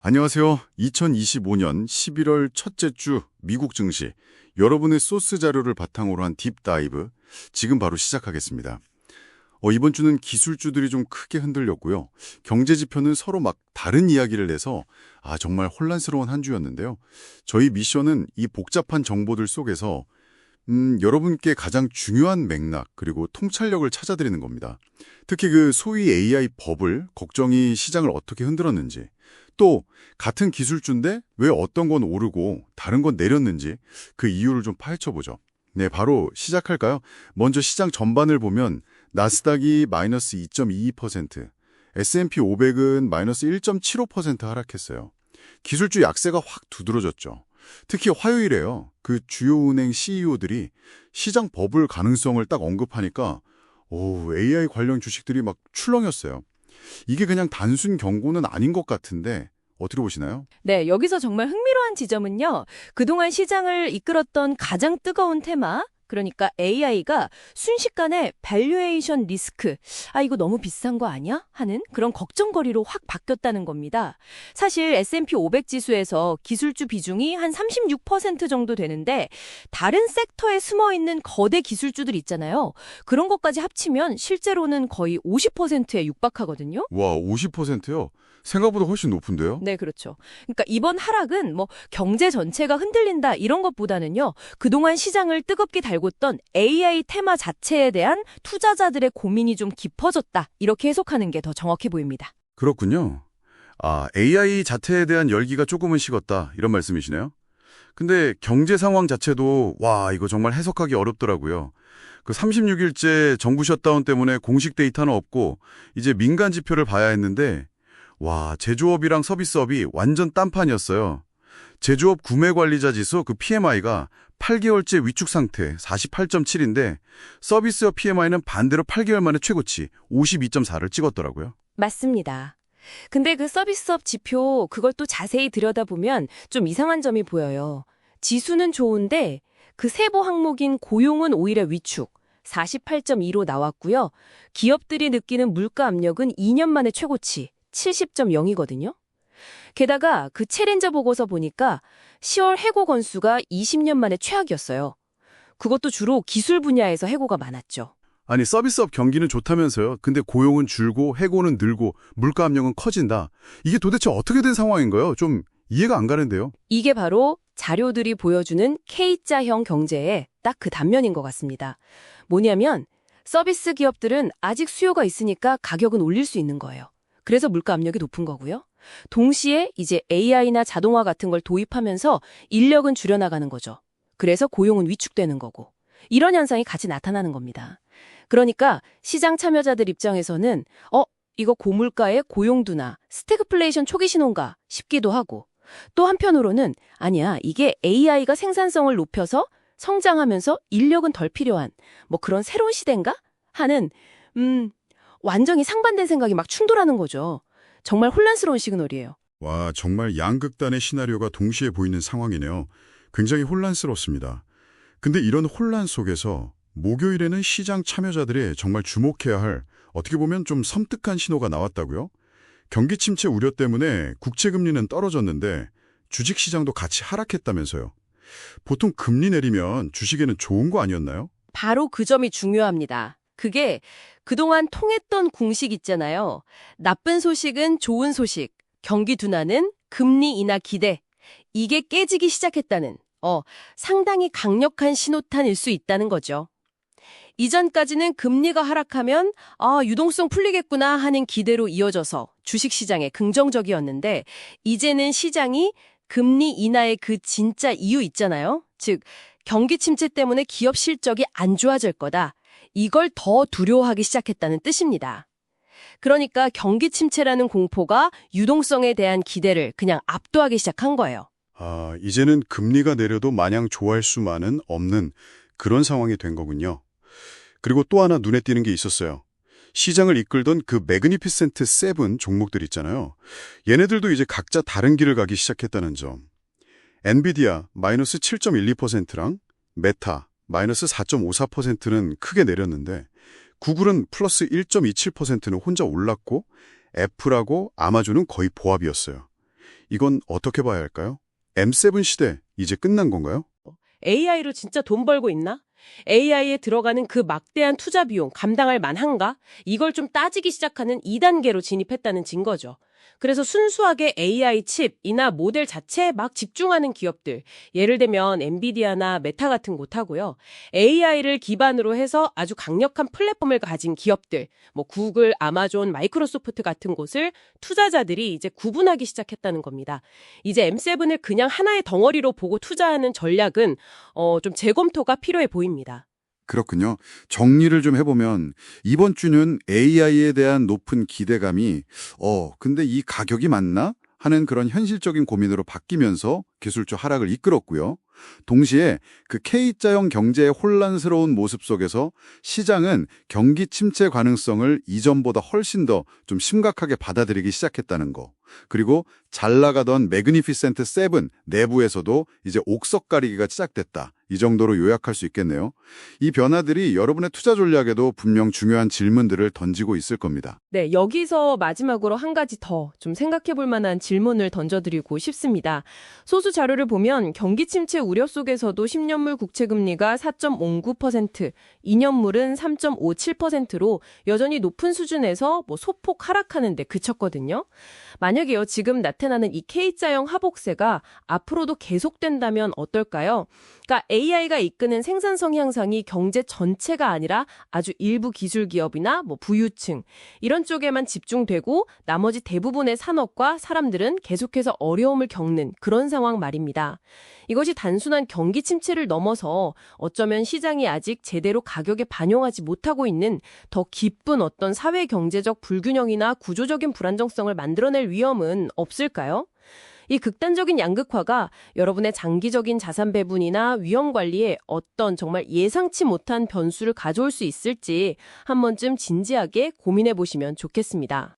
안녕하세요. 2025년 11월 첫째 주 미국 증시, 여러분의 소스 자료를 바탕으로 한 딥다이브, 지금 바로 시작하겠습니다. 이번 주는 기술주들이 좀 크게 흔들렸고요. 경제 지표는 서로 막 다른 이야기를 내서 정말 혼란스러운 한 주였는데요. 저희 미션은 이 복잡한 정보들 속에서 여러분께 가장 중요한 맥락 그리고 통찰력을 찾아드리는 겁니다. 특히 그 소위 AI 버블 걱정이 시장을 어떻게 흔들었는지, 또 같은 기술주인데 왜 어떤 건 오르고 다른 건 내렸는지 그 이유를 좀 파헤쳐보죠. 네, 바로 시작할까요? 먼저 시장 전반을 보면 나스닥이 마이너스 2.22%, S&P 500은 마이너스 1.75% 하락했어요. 기술주 약세가 확 두드러졌죠. 특히 화요일에요. 그 주요 은행 CEO들이 시장 버블 가능성을 딱 언급하니까 AI 관련 주식들이 막 출렁였어요. 이게 그냥 단순 경고는 아닌 것 같은데 어떻게 보시나요? 네, 여기서 정말 흥미로운 지점은요. 그동안 시장을 이끌었던 가장 뜨거운 테마, 그러니까 AI가 순식간에 밸류에이션 리스크, 이거 너무 비싼 거 아니야? 하는 그런 걱정거리로 확 바뀌었다는 겁니다. 사실 S&P 500 지수에서 기술주 비중이 한 36% 정도 되는데 다른 섹터에 숨어있는 거대 기술주들 있잖아요. 그런 것까지 합치면 실제로는 거의 50%에 육박하거든요. 와, 50%요? 생각보다 훨씬 높은데요? 네, 그렇죠. 그러니까 이번 하락은 경제 전체가 흔들린다 이런 것보다는요. 그동안 시장을 뜨겁게 달궜던 AI 테마 자체에 대한 투자자들의 고민이 좀 깊어졌다. 이렇게 해석하는 게 더 정확해 보입니다. 그렇군요. AI 자체에 대한 열기가 조금은 식었다 이런 말씀이시네요. 근데 경제 상황 자체도 이거 정말 해석하기 어렵더라고요. 그 36일째 정부 셧다운 때문에 공식 데이터는 없고 이제 민간 지표를 봐야 했는데 제조업이랑 서비스업이 완전 딴판이었어요. 제조업 구매관리자 지수 그 PMI가 8개월째 위축 상태 48.7인데 서비스업 PMI는 반대로 8개월 만에 최고치 52.4를 찍었더라고요. 맞습니다. 근데 그 서비스업 지표 그걸 또 자세히 들여다보면 좀 이상한 점이 보여요. 지수는 좋은데 그 세부 항목인 고용은 오히려 위축. 48.2로 나왔고요. 기업들이 느끼는 물가 압력은 2년 만에 최고치. 70.0이거든요. 게다가 그 챌린저 보고서 보니까 10월 해고 건수가 20년 만에 최악이었어요. 그것도 주로 기술 분야에서 해고가 많았죠. 아니 서비스업 경기는 좋다면서요. 근데 고용은 줄고 해고는 늘고 물가 압력은 커진다. 이게 도대체 어떻게 된 상황인가요? 좀 이해가 안 가는데요. 이게 바로 자료들이 보여주는 K자형 경제의 딱 그 단면인 것 같습니다. 뭐냐면 서비스 기업들은 아직 수요가 있으니까 가격은 올릴 수 있는 거예요. 그래서 물가 압력이 높은 거고요. 동시에 이제 AI나 자동화 같은 걸 도입하면서 인력은 줄여나가는 거죠. 그래서 고용은 위축되는 거고. 이런 현상이 같이 나타나는 겁니다. 그러니까 시장 참여자들 입장에서는 이거 고물가의 고용두나 스태그플레이션 초기 신호인가 싶기도 하고 또 한편으로는 아니야, 이게 AI가 생산성을 높여서 성장하면서 인력은 덜 필요한 그런 새로운 시대인가? 하는 완전히 상반된 생각이 막 충돌하는 거죠. 정말 혼란스러운 시그널이에요. 와, 정말 양극단의 시나리오가 동시에 보이는 상황이네요. 굉장히 혼란스럽습니다. 근데 이런 혼란 속에서 목요일에는 시장 참여자들이 정말 주목해야 할 어떻게 보면 좀 섬뜩한 신호가 나왔다고요? 경기 침체 우려 때문에 국채금리는 떨어졌는데 주식시장도 같이 하락했다면서요. 보통 금리 내리면 주식에는 좋은 거 아니었나요? 바로 그 점이 중요합니다. 그게 그동안 통했던 공식 있잖아요. 나쁜 소식은 좋은 소식, 경기 둔화는 금리 인하 기대. 이게 깨지기 시작했다는 상당히 강력한 신호탄일 수 있다는 거죠. 이전까지는 금리가 하락하면 유동성 풀리겠구나 하는 기대로 이어져서 주식시장에 긍정적이었는데 이제는 시장이 금리 인하의 그 진짜 이유 있잖아요. 즉 경기 침체 때문에 기업 실적이 안 좋아질 거다. 이걸 더 두려워하기 시작했다는 뜻입니다. 그러니까 경기 침체라는 공포가 유동성에 대한 기대를 그냥 압도하기 시작한 거예요. 이제는 금리가 내려도 마냥 좋아할 수만은 없는 그런 상황이 된 거군요. 그리고 또 하나 눈에 띄는 게 있었어요. 시장을 이끌던 그 매그니피센트 세븐 종목들 있잖아요. 얘네들도 이제 각자 다른 길을 가기 시작했다는 점. 엔비디아 마이너스 7.12%랑 메타 마이너스 4.54%는 크게 내렸는데 구글은 플러스 1.27%는 혼자 올랐고 애플하고 아마존은 거의 보합이었어요. 이건 어떻게 봐야 할까요? M7 시대 이제 끝난 건가요? AI로 진짜 돈 벌고 있나? AI에 들어가는 그 막대한 투자 비용 감당할 만한가? 이걸 좀 따지기 시작하는 2단계로 진입했다는 증거죠. 그래서 순수하게 AI 칩이나 모델 자체에 막 집중하는 기업들, 예를 들면 엔비디아나 메타 같은 곳하고요. AI를 기반으로 해서 아주 강력한 플랫폼을 가진 기업들, 뭐 구글, 아마존, 마이크로소프트 같은 곳을 투자자들이 이제 구분하기 시작했다는 겁니다. 이제 M7을 그냥 하나의 덩어리로 보고 투자하는 전략은 좀 재검토가 필요해 보입니다. 그렇군요. 정리를 좀 해보면 이번 주는 AI에 대한 높은 기대감이 근데 이 가격이 맞나? 하는 그런 현실적인 고민으로 바뀌면서 기술주 하락을 이끌었고요. 동시에 그 K자형 경제의 혼란스러운 모습 속에서 시장은 경기 침체 가능성을 이전보다 훨씬 더 좀 심각하게 받아들이기 시작했다는 거. 그리고 잘 나가던 매그니피센트 7 내부에서도 이제 옥석 가리기가 시작됐다. 이 정도로 요약할 수 있겠네요. 이 변화들이 여러분의 투자 전략에도 분명 중요한 질문들을 던지고 있을 겁니다. 네, 여기서 마지막으로 한 가지 더 좀 생각해 볼 만한 질문을 던져드리고 싶습니다. 소수 자료를 보면 경기 침체 우려 속에서도 10년물 국채 금리가 4.09%, 2년물은 3.57%로 여전히 높은 수준에서 소폭 하락하는 데 그쳤거든요. 만약에요, 지금 나타나는 이 K자형 하복세가 앞으로도 계속된다면 어떨까요? 그러니까 AI가 이끄는 생산성 향상이 경제 전체가 아니라 아주 일부 기술 기업이나 부유층 이런 쪽에만 집중되고 나머지 대부분의 산업과 사람들은 계속해서 어려움을 겪는 그런 상황 말입니다. 이것이 단순한 경기 침체를 넘어서 어쩌면 시장이 아직 제대로 가격에 반영하지 못하고 있는 더 깊은 어떤 사회 경제적 불균형이나 구조적인 불안정성을 만들어낼 위험은 없을까요? 이 극단적인 양극화가 여러분의 장기적인 자산 배분이나 위험 관리에 어떤 정말 예상치 못한 변수를 가져올 수 있을지 한 번쯤 진지하게 고민해 보시면 좋겠습니다.